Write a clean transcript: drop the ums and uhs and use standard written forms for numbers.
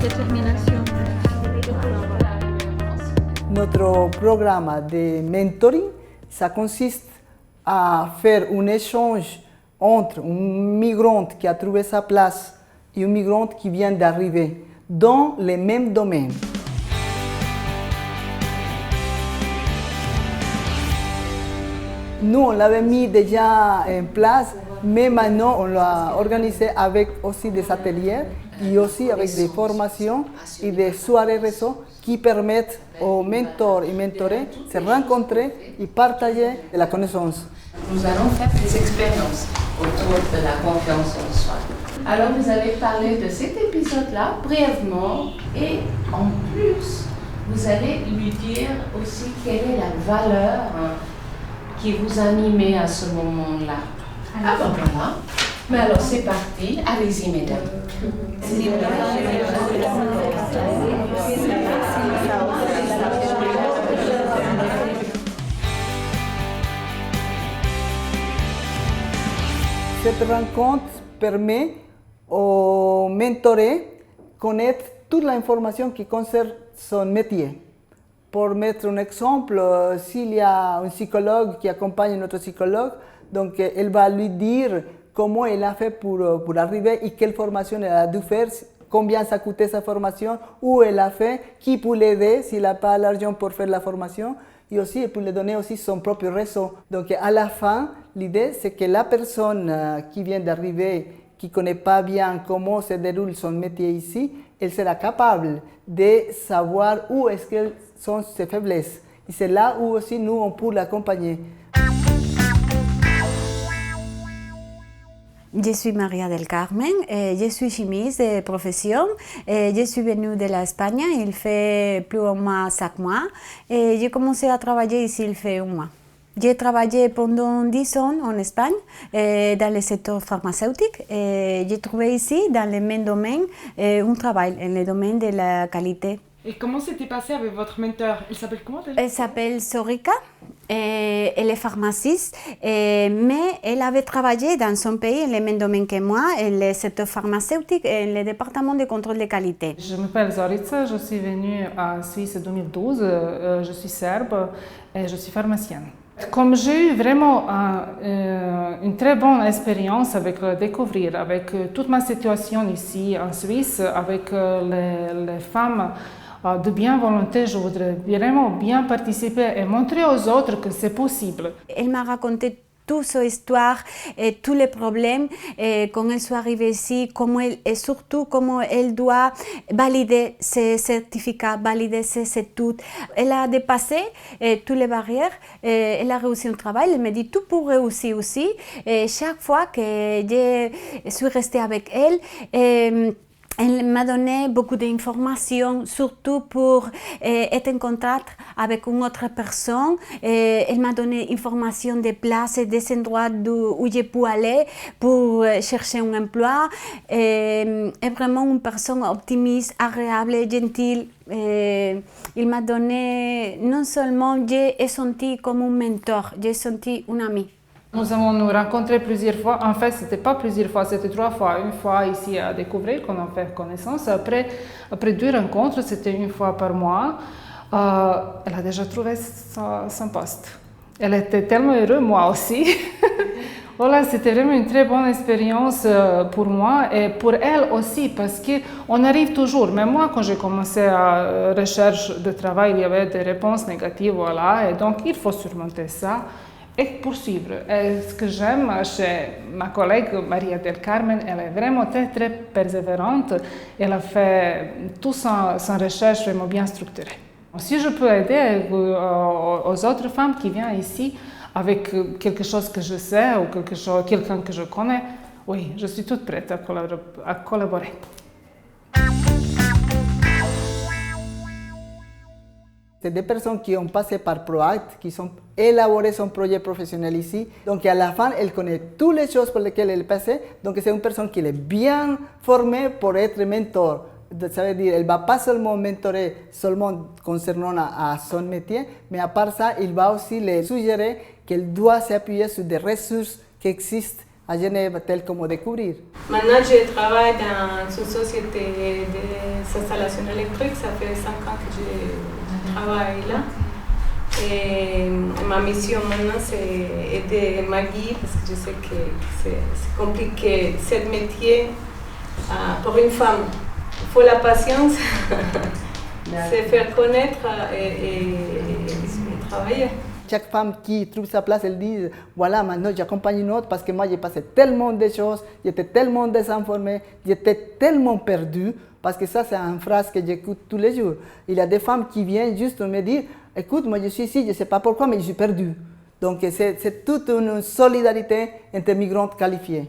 détermination. Notre programme de mentoring, ça consiste à faire un échange entre une migrante qui a trouvé sa place et une migrante qui vient d'arriver dans les mêmes domaines. Nous, on l'avait mis déjà en place, mais maintenant, on l'a organisé avec aussi des ateliers et aussi avec des formations et des soirées réseau qui permettent aux mentors et mentorés de se rencontrer et partager la connaissance. Nous allons faire des expériences autour de la confiance en soi. Alors, vous allez parler de cet épisode-là brièvement et en plus, vous allez lui dire aussi quelle est la valeur qui vous animait à ce moment-là. Ah ben voilà. Mais alors c'est parti, allez-y mesdames. Cette rencontre permet aux mentorés de connaître toute l'information qui concerne son métier. Pour mettre un exemple, s'il y a un psychologue qui accompagne notre psychologue, donc elle va lui dire comment elle a fait pour arriver et quelle formation elle a dû faire, combien ça coûtait sa formation, où elle a fait, qui peut l'aider s'il n'a pas l'argent pour faire la formation. Et aussi, elle peut lui donner aussi son propre réseau. Donc à la fin, l'idée c'est que la personne qui vient d'arriver, qui ne connaît pas bien comment se déroule son métier ici, elle sera capable de savoir où est-ce que sont ses faiblesses. Et c'est là où aussi nous, on peut l'accompagner. Je suis Maria del Carmen, je suis chimiste de profession, je suis venue de l'Espagne, il fait plus ou moins 5 mois, et j'ai commencé à travailler ici il fait 1 mois. J'ai travaillé pendant 10 ans en Espagne dans le secteur pharmaceutique et j'ai trouvé ici, dans le même domaine, un travail, dans le domaine de la qualité. Et comment s'était passé avec votre mentor? Elle s'appelle comment déjà? Elle s'appelle Sorika, elle est pharmaciste, mais elle avait travaillé dans son pays, dans le même domaine que moi, le secteur pharmaceutique et le département de contrôle de qualité. Je m'appelle Zorica, je suis venue en Suisse en 2012, je suis serbe et je suis pharmacienne. Comme j'ai eu vraiment une très bonne expérience avec le découvrir, avec toute ma situation ici en Suisse, avec les femmes de bien volonté, je voudrais vraiment bien participer et montrer aux autres que c'est possible. Elle m'a raconté toute son histoire et tous les problèmes et quand elle soit arrivée ici, et surtout comment elle doit valider ses certificats, valider ses études. Elle a dépassé toutes les barrières, elle a réussi un travail, elle me dit tout pour réussir aussi. Et chaque fois que je suis restée avec elle, elle m'a donné beaucoup d'informations, surtout pour être en contact avec une autre personne. Elle m'a donné informations des places et des endroits où je peux aller pour chercher un emploi. Elle est vraiment une personne optimiste, agréable, gentille. Il m'a donné, non seulement j'ai senti comme un mentor, j'ai senti une amie. Nous avons nous rencontré plusieurs fois, en fait c'était pas plusieurs fois, c'était 3 fois. Une fois ici à découvrir, qu'on a fait connaissance. Après 2 rencontres, c'était 1 fois par mois. Elle a déjà trouvé son poste. Elle était tellement heureuse, moi aussi. Voilà, c'était vraiment une très bonne expérience pour moi et pour elle aussi, parce qu'on arrive toujours. Même moi, quand j'ai commencé à recherche de travail, il y avait des réponses négatives, voilà, et donc il faut surmonter ça et poursuivre. Et ce que j'aime chez ma collègue Maria del Carmen, elle est vraiment très, très persévérante. Elle a fait toute son recherche vraiment bien structurée. Si je peux aider aux autres femmes qui viennent ici avec quelque chose que je sais ou quelqu'un que je connais, oui, je suis toute prête à collaborer. C'est des personnes qui ont passé par ProAct, qui ont élaboré son projet professionnel ici. Donc à la fin, elle connaît toutes les choses pour lesquelles elle est passée. Donc c'est une personne qui est bien formée pour être mentor. Ça veut dire qu'elle ne va pas seulement mentorer seulement concernant à son métier, mais à part ça, il va aussi les suggérer qu'elle doit s'appuyer sur des ressources qui existent à Genève, tel comme découvrir. Maintenant, je travaille dans une société d'installation électrique. Ça fait 5 ans que je travaille là. Et ma mission maintenant, c'est aider Maggie, parce que je sais que c'est compliqué, ce métier pour une femme. Il faut la patience, se faire connaître et travailler. Chaque femme qui trouve sa place, elle dit, voilà, maintenant j'accompagne une autre parce que moi j'ai passé tellement de choses, j'étais tellement désinformée, j'étais tellement perdue, parce que ça c'est une phrase que j'écoute tous les jours. Il y a des femmes qui viennent juste me dire, écoute, moi je suis ici, je ne sais pas pourquoi, mais je suis perdue. Donc c'est toute une solidarité entre migrantes qualifiées.